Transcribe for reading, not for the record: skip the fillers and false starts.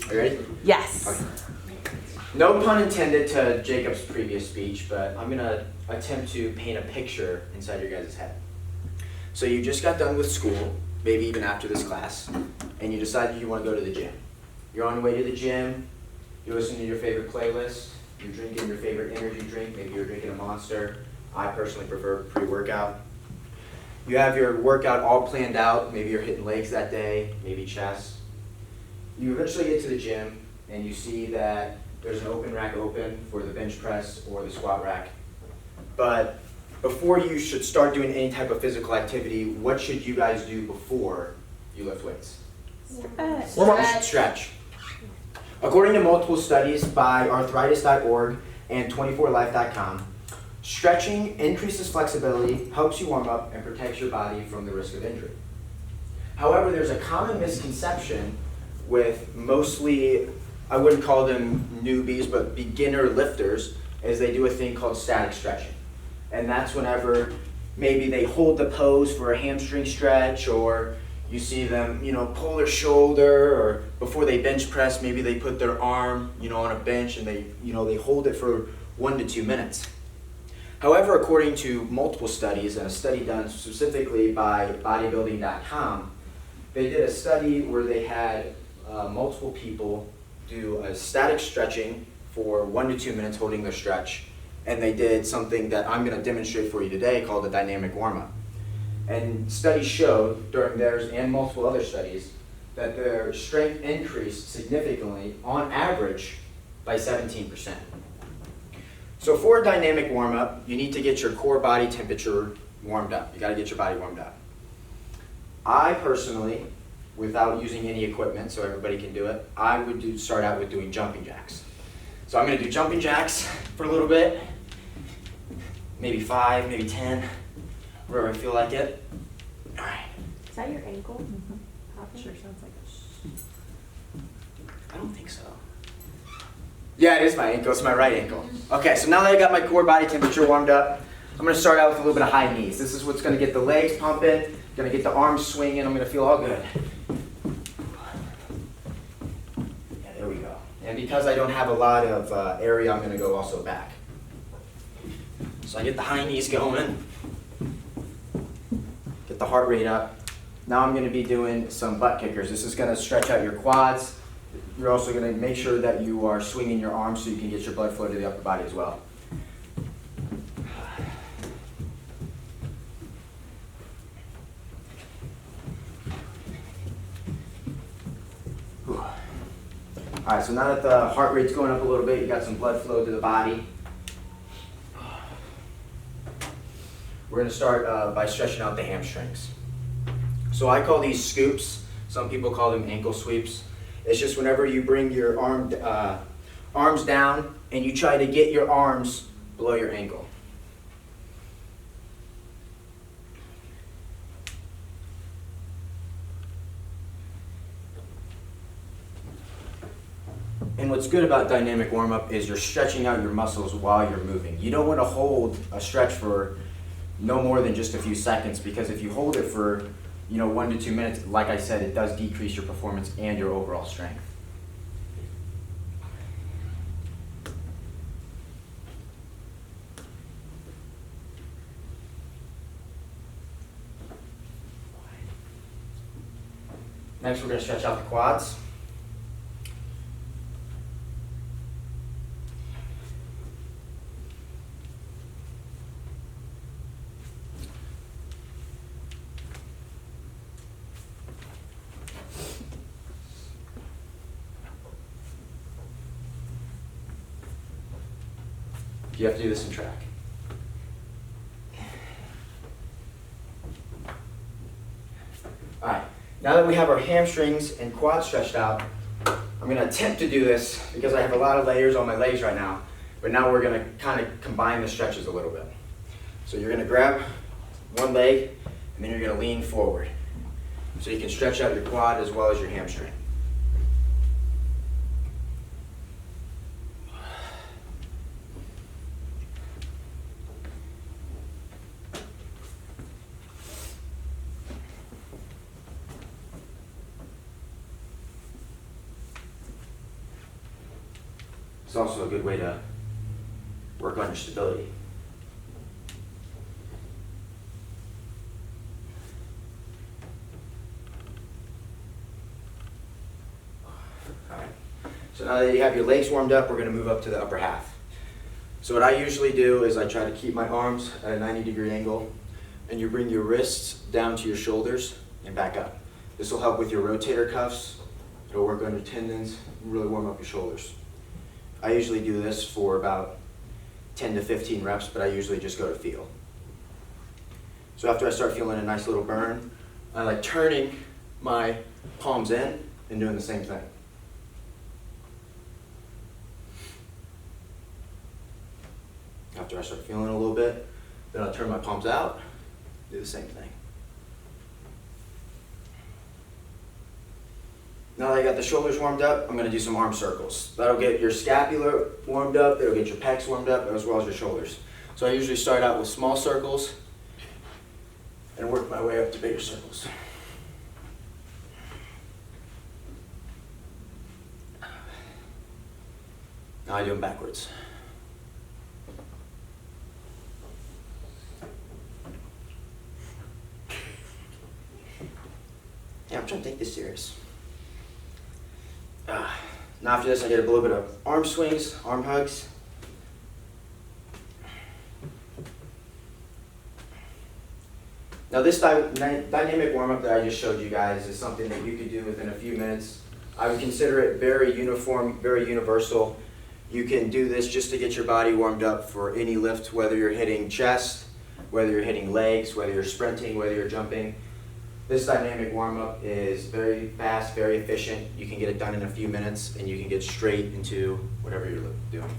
Are you ready? Yes. Okay. No pun intended to Jacob's previous speech, but I'm going to attempt to paint a picture inside your guys' head. So you just got done with school, maybe even after this class, and you decided you want to go to the gym. You're on your way to the gym, you're listening to your favorite playlist, you're drinking your favorite energy drink, maybe you're drinking a Monster. I personally prefer pre-workout. You have your workout all planned out, maybe you're hitting legs that day, maybe chest. You eventually get to the gym and you see that there's an open rack open for the bench press or the squat rack. But before you should start doing any type of physical activity, what should you guys do before you lift weights? Stretch. According to multiple studies by arthritis.org and 24life.com, stretching increases flexibility, helps you warm up, and protects your body from the risk of injury. However, there's a common misconception with mostly, I wouldn't call them newbies, but beginner lifters, is they do a thing called static stretching. And that's whenever maybe they hold the pose for a hamstring stretch, or you see them, pull their shoulder, or before they bench press, maybe they put their arm, on a bench and they hold it for 1 to 2 minutes. However, according to multiple studies, and a study done specifically by bodybuilding.com, they did a study where they had multiple people do a static stretching for 1 to 2 minutes holding their stretch, and they did something that I'm going to demonstrate for you today called a dynamic warm-up. And studies showed during theirs and multiple other studies that their strength increased significantly, on average, by 17%. So for a dynamic warm-up, you need to get your core body temperature warmed up. You got to get your body warmed up. I personally, without using any equipment so everybody can do it, I would start out with doing jumping jacks. So I'm going to do jumping jacks for a little bit, maybe 5, maybe 10, wherever I feel like it. All right. Is that your ankle? Mm-hmm. Sure sounds like I don't think so. Yeah, it is my ankle. It's my right ankle. Okay, so now that I got my core body temperature warmed up, I'm going to start out with a little bit of high knees. This is what's going to get the legs pumping, going to get the arms swinging. I'm going to feel all good. Yeah, there we go. And because I don't have a lot of area, I'm going to go also back. So I get the high knees going, get the heart rate up. Now I'm going to be doing some butt kickers. This is going to stretch out your quads. You're also going to make sure that you are swinging your arms so you can get your blood flow to the upper body as well. All right, so now that the heart rate's going up a little bit, you got some blood flow to the body. We're going to start by stretching out the hamstrings. So I call these scoops. Some people call them ankle sweeps. It's just whenever you bring your arms down and you try to get your arms below your ankle. And what's good about dynamic warm-up is you're stretching out your muscles while you're moving. You don't want to hold a stretch for no more than just a few seconds, because if you hold it for 1 to 2 minutes, like I said, it does decrease your performance and your overall strength. Next, we're going to stretch out the quads. You have to do this in track. All right, now that we have our hamstrings and quads stretched out, I'm going to attempt to do this because I have a lot of layers on my legs right now, but now we're going to kind of combine the stretches a little bit. So you're going to grab one leg, and then you're going to lean forward. So you can stretch out your quad as well as your hamstring. It's also a good way to work on your stability. Alright, so now that you have your legs warmed up, we're going to move up to the upper half. So what I usually do is I try to keep my arms at a 90-degree angle, and you bring your wrists down to your shoulders and back up. This will help with your rotator cuffs, it'll work on your tendons, and really warm up your shoulders. I usually do this for about 10 to 15 reps, but I usually just go to feel. So after I start feeling a nice little burn, I like turning my palms in and doing the same thing. After I start feeling a little bit, then I'll turn my palms out, do the same thing. Now that I got the shoulders warmed up, I'm going to do some arm circles. That'll get your scapula warmed up, that'll get your pecs warmed up, as well as your shoulders. So I usually start out with small circles and work my way up to bigger circles. Now I do them backwards. Yeah, I'm trying to take this serious. Now after this, I get a little bit of arm swings, arm hugs. Now this dynamic warm-up that I just showed you guys is something that you could do within a few minutes. I would consider it very uniform, very universal. You can do this just to get your body warmed up for any lift, whether you're hitting chest, whether you're hitting legs, whether you're sprinting, whether you're jumping. This dynamic warm-up is very fast, very efficient. You can get it done in a few minutes, and you can get straight into whatever you're doing.